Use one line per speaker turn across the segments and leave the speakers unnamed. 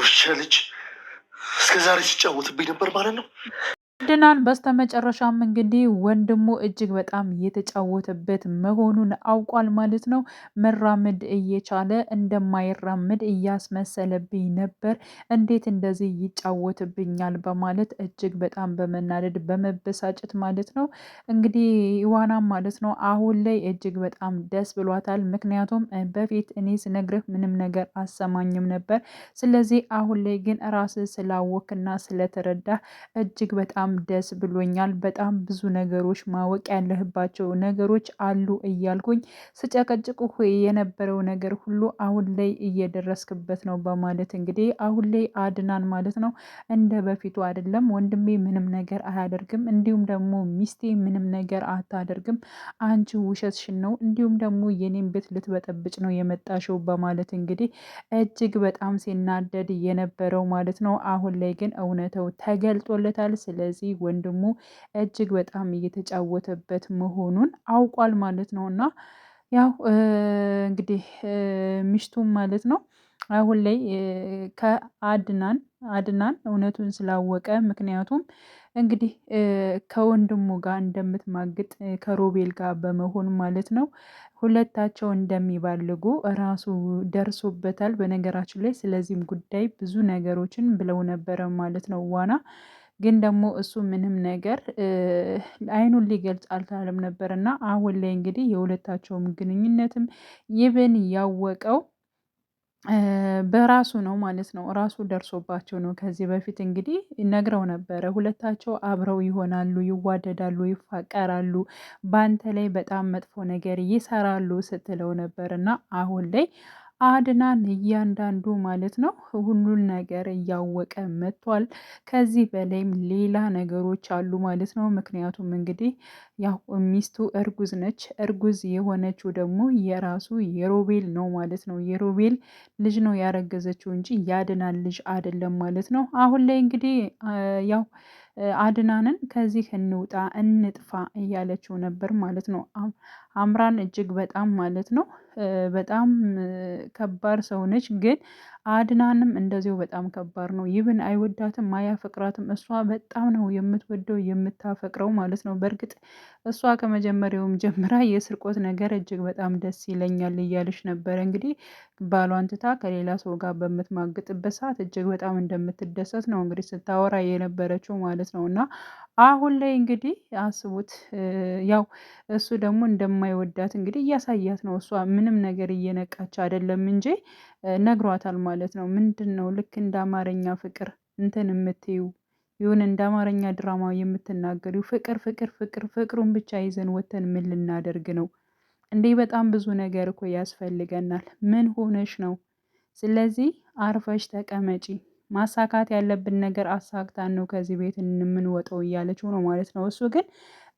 ውሻ ልጅ እስከዛሬ ሲጫወትብኝ ነበር ማለት ነው።
አድናን በስተመጨረሻም እንግዲህ ወንድሙ እጅግ በጣም እየተጫወተበት መሆኑን አውቋል ማለት ነው። መራመድ እየቻለ እንደማይራመድ እያስመሰለብኝ ነበር፣ እንዴት እንደዚህ ይጫወትብኛል በማለት እጅግ በጣም በመናደድ በመበሳጨት ማለት ነው እንግዲህ ኢዋናም ማለት ነው አሁን ላይ እጅግ በጣም ደስ ብሏታል። ምክንያቱም በፊት እኔ ስነግርህ ምንም ነገር አሰማኝም ነበር፣ ስለዚህ አሁን ላይ ግን ራስህ ስላወክና ስለተረዳ እጅግ በጣም ደስ ብሎኛል። በጣም ብዙ ነገሮች ማወቅ ያለህባቸው ነገሮች አሉ እያልኩኝ ስጨቀጭቁ የነበረው ነገር ሁሉ አሁን ላይ እየደረስክበት ነው በማለት እንግዲህ አሁን ላይ አድናን ማለት ነው እንደ በፊቱ አይደለም፣ ወንድሜ ምንም ነገር አያደርግም፣ እንዲሁም ደግሞ ሚስቴ ምንም ነገር አታደርግም፣ አንቺ ውሸትሽን ነው፣ እንዲሁም ደግሞ የኔን ቤት ልትበጠብጭ ነው የመጣሽው በማለት እንግዲህ እጅግ በጣም ሲናደድ የነበረው ማለት ነው። አሁን ላይ ግን እውነታው ተገልጦለታል። ስለዚህ ወንድሙ እጅግ በጣም እየተጫወተበት መሆኑን አውቋል ማለት ነው። እና ያው እንግዲህ ሚስቱም ማለት ነው አሁን ላይ አድናን እውነቱን ስላወቀ፣ ምክንያቱም እንግዲህ ከወንድሙ ጋር እንደምትማግጥ ከሮቤል ጋር በመሆን ማለት ነው ሁለታቸው እንደሚባልጉ ራሱ ደርሶበታል በነገራችን ላይ። ስለዚህም ጉዳይ ብዙ ነገሮችን ብለው ነበረ ማለት ነው ዋና ግን ደግሞ እሱ ምንም ነገር አይኑን ሊገልጽ አልቻለም ነበር። እና አሁን ላይ እንግዲህ የሁለታቸውም ግንኙነትም ይብን ያወቀው በራሱ ነው ማለት ነው። ራሱ ደርሶባቸው ነው። ከዚህ በፊት እንግዲህ ነግረው ነበረ ሁለታቸው አብረው ይሆናሉ፣ ይዋደዳሉ፣ ይፋቀራሉ፣ በአንተ ላይ በጣም መጥፎ ነገር ይሰራሉ ስትለው ነበር። እና አሁን ላይ አድናን እያንዳንዱ ማለት ነው ሁሉን ነገር እያወቀ መጥቷል። ከዚህ በላይም ሌላ ነገሮች አሉ ማለት ነው። ምክንያቱም እንግዲህ ያው ሚስቱ እርጉዝ ነች። እርጉዝ የሆነችው ደግሞ የራሱ የሮቤል ነው ማለት ነው። የሮቤል ልጅ ነው ያረገዘችው እንጂ ያድናን ልጅ አይደለም ማለት ነው። አሁን ላይ እንግዲህ ያው አድናንን ከዚህ እንውጣ እንጥፋ እያለችው ነበር ማለት ነው። አምራን እጅግ በጣም ማለት ነው በጣም ከባድ ሰው ነች። ግን አድናንም እንደዚሁ በጣም ከባድ ነው። ይብን አይወዳትም አያፈቅራትም። እሷ በጣም ነው የምትወደው የምታፈቅረው ማለት ነው። በእርግጥ እሷ ከመጀመሪያውም ጀምራ የስርቆት ነገር እጅግ በጣም ደስ ይለኛል እያለች ነበረ። እንግዲህ ባሏን ትታ ከሌላ ሰው ጋር በምትማግጥበት ሰዓት እጅግ በጣም እንደምትደሰት ነው እንግዲህ ስታወራ የነበረችው ማለት ነው። እና አሁን ላይ እንግዲህ አስቡት ያው እሱ ደግሞ እንደማይወዳት እንግዲህ እያሳያት ነው። እሷ ምንም ነገር እየነቃች አይደለም እንጂ ነግሯታል ማለት ነው። ምንድን ነው ልክ እንደ አማርኛ ፍቅር እንትን የምትዩ ይሁን እንደ አማርኛ ድራማ የምትናገሪው ፍቅር ፍቅር ፍቅር ፍቅሩን ብቻ ይዘን ወተን ምን ልናደርግ ነው እንዴ? በጣም ብዙ ነገር እኮ ያስፈልገናል። ምን ሆነሽ ነው? ስለዚህ አርፈሽ ተቀመጪ፣ ማሳካት ያለብን ነገር አሳክታን ነው ከዚህ ቤት የምንወጣው እያለችው ነው ማለት ነው። እሱ ግን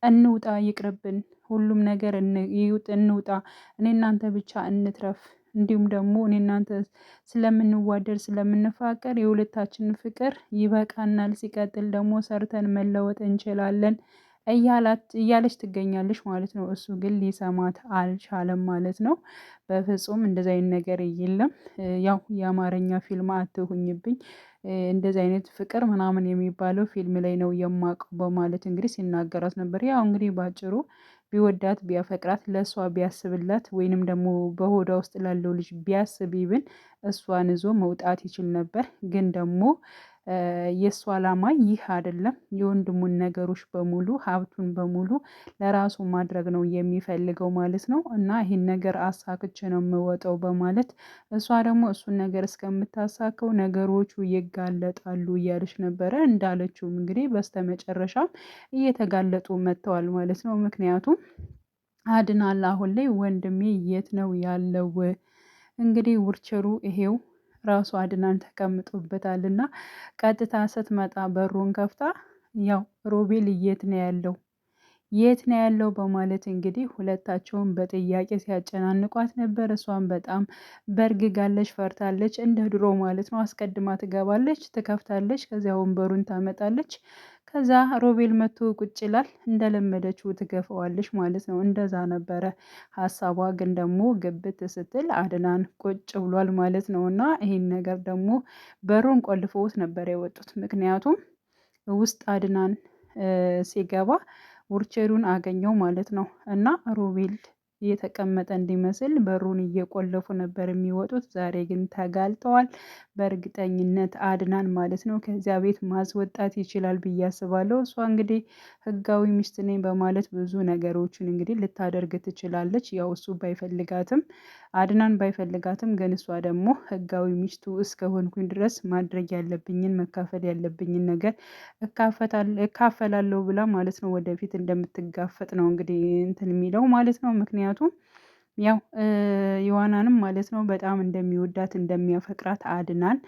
እንውጣ፣ ይቅርብን፣ ሁሉም ነገር እንውጣ፣ እኔ እናንተ ብቻ እንትረፍ፣ እንዲሁም ደግሞ እኔ እናንተ ስለምንዋደድ ስለምንፋቀር የሁለታችንን ፍቅር ይበቃናል፣ ሲቀጥል ደግሞ ሰርተን መለወጥ እንችላለን እያለች ትገኛለች ማለት ነው። እሱ ግን ሊሰማት አልቻለም ማለት ነው። በፍጹም እንደዚ አይነት ነገር የለም። ያው የአማርኛ ፊልም አትሁኝብኝ፣ እንደዚህ አይነት ፍቅር ምናምን የሚባለው ፊልም ላይ ነው የማውቀው በማለት እንግዲህ ሲናገራት ነበር። ያው እንግዲህ ባጭሩ ቢወዳት ቢያፈቅራት ለእሷ ቢያስብላት ወይንም ደግሞ በሆዷ ውስጥ ላለው ልጅ ቢያስብ ይብን እሷን ይዞ መውጣት ይችል ነበር። ግን ደግሞ የእሱ ዓላማ ይህ አይደለም። የወንድሙን ነገሮች በሙሉ ሀብቱን በሙሉ ለራሱ ማድረግ ነው የሚፈልገው ማለት ነው። እና ይህን ነገር አሳክቼ ነው የምወጣው በማለት እሷ ደግሞ እሱን ነገር እስከምታሳከው ነገሮቹ ይጋለጣሉ እያለች ነበረ። እንዳለችውም እንግዲህ በስተመጨረሻም እየተጋለጡ መጥተዋል ማለት ነው። ምክንያቱም አድናል አሁን ላይ ወንድሜ የት ነው ያለው? እንግዲህ ውርቸሩ ይሄው ራሱ አድናን ተቀምጦበታል። እና ቀጥታ ስትመጣ በሩን ከፍታ ያው ሮቤል የት ነው ያለው? የት ነው ያለው በማለት እንግዲህ ሁለታቸውን በጥያቄ ሲያጨናንቋት ነበር። እሷን በጣም በርግጋለች፣ ፈርታለች። እንደ ድሮ ማለት ነው። አስቀድማ ትገባለች፣ ትከፍታለች፣ ከዚያ ወንበሩን ታመጣለች። ከዛ ሮቤል መቶ ቁጭ ይላል። እንደለመደችው ትገፈዋለች ማለት ነው። እንደዛ ነበረ ሀሳቧ። ግን ደግሞ ግብት ስትል አድናን ቁጭ ብሏል ማለት ነው። እና ይሄን ነገር ደግሞ በሩን ቆልፈውት ነበር የወጡት። ምክንያቱም ውስጥ አድናን ሲገባ ውርቼሩን አገኘው ማለት ነው። እና ሮቤል እየተቀመጠ እንዲመስል በሩን እየቆለፉ ነበር የሚወጡት። ዛሬ ግን ተጋልጠዋል። በእርግጠኝነት አድናን ማለት ነው ከዚያ ቤት ማስወጣት ይችላል ብዬ አስባለሁ። እሷ እንግዲህ ህጋዊ ሚስት ነኝ በማለት ብዙ ነገሮችን እንግዲህ ልታደርግ ትችላለች። ያው እሱ ባይፈልጋትም አድናን ባይፈልጋትም ግን እሷ ደግሞ ህጋዊ ሚስቱ እስከሆንኩኝ ድረስ ማድረግ ያለብኝን መካፈል ያለብኝን ነገር እካፈላለሁ ብላ ማለት ነው ወደፊት እንደምትጋፈጥ ነው እንግዲህ እንትን የሚለው ማለት ነው። ምክንያቱም ያው ዮሐናንም ማለት ነው በጣም እንደሚወዳት እንደሚያፈቅራት አድናን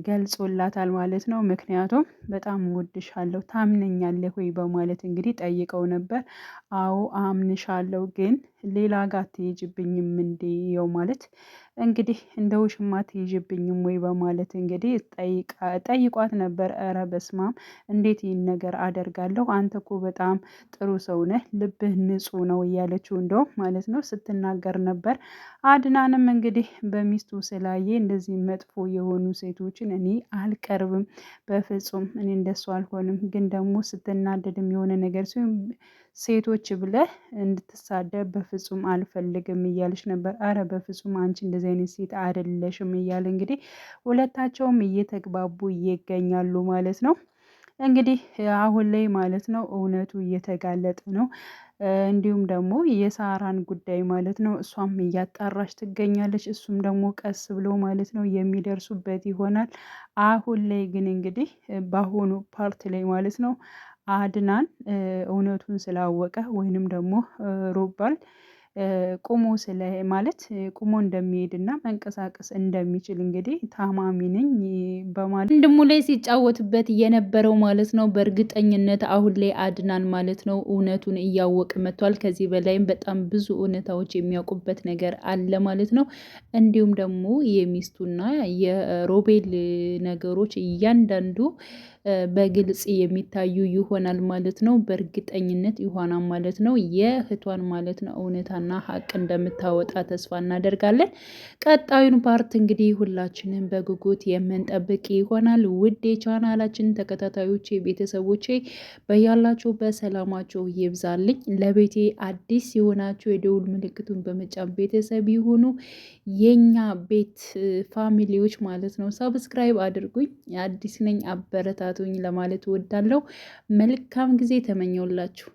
ገልጾላታል ማለት ነው። ምክንያቱም በጣም እወድሻለሁ ታምነኛለህ ወይ በማለት እንግዲህ ጠይቀው ነበር። አዎ አምንሻለሁ፣ ግን ሌላ ጋር አትሄጂብኝም እንዴ? ያው ማለት እንግዲህ እንደ ውሽማ አትሄጂብኝም ወይ በማለት እንግዲህ ጠይቋት ነበር። ኧረ በስማም እንዴት ይህን ነገር አደርጋለሁ? አንተ እኮ በጣም ጥሩ ሰው ነህ፣ ልብህ ንጹህ ነው እያለችው እንደውም ማለት ነው ስትናገር ነበር። አድናንም እንግዲህ በሚስቱ ስላየ እንደዚህ መጥፎ የሆኑ ሴቶችን እኔ አልቀርብም፣ በፍጹም እኔ እንደሱ አልሆንም፣ ግን ደግሞ ስትናደድም የሆነ ነገር ሲሆን ሴቶች ብለህ እንድትሳደብ በፍጹም አልፈልግም እያለች ነበር። አረ በፍጹም አንቺ እንደዚህ አይነት ሴት አይደለሽም እያለ እንግዲህ ሁለታቸውም እየተግባቡ ይገኛሉ ማለት ነው። እንግዲህ አሁን ላይ ማለት ነው እውነቱ እየተጋለጠ ነው። እንዲሁም ደግሞ የሳራን ጉዳይ ማለት ነው እሷም እያጣራች ትገኛለች። እሱም ደግሞ ቀስ ብሎ ማለት ነው የሚደርሱበት ይሆናል። አሁን ላይ ግን እንግዲህ በአሁኑ ፓርት ላይ ማለት ነው አድናን እውነቱን ስላወቀ ወይንም ደግሞ ሮባል ቁሞ ስለ ማለት ቁሞ እንደሚሄድና መንቀሳቀስ እንደሚችል እንግዲህ ታማሚ ነኝ በማለት ወንድሙ ላይ ሲጫወትበት የነበረው ማለት ነው። በእርግጠኝነት አሁን ላይ አድናን ማለት ነው እውነቱን እያወቀ መጥቷል። ከዚህ በላይም በጣም ብዙ እውነታዎች የሚያውቁበት ነገር አለ ማለት ነው። እንዲሁም ደግሞ የሚስቱና የሮቤል ነገሮች እያንዳንዱ በግልጽ የሚታዩ ይሆናል ማለት ነው። በእርግጠኝነት ይሆናል ማለት ነው የእህቷን ማለት ነው እውነታና ሀቅ እንደምታወጣ ተስፋ እናደርጋለን። ቀጣዩን ፓርት እንግዲህ ሁላችንም በጉጉት የምንጠብቅ ይሆናል። ውድ የቻናላችን ተከታታዮቼ ቤተሰቦቼ በያላችሁ በሰላማችሁ ይብዛልኝ። ለቤቴ አዲስ የሆናችሁ የደውል ምልክቱን በመጫን ቤተሰብ ይሁኑ። የኛ ቤት ፋሚሊዎች ማለት ነው ሰብስክራይብ አድርጉኝ። አዲስ ነኝ አበረታቱኝ ለማለት እወዳለሁ። መልካም ጊዜ ተመኘውላችሁ።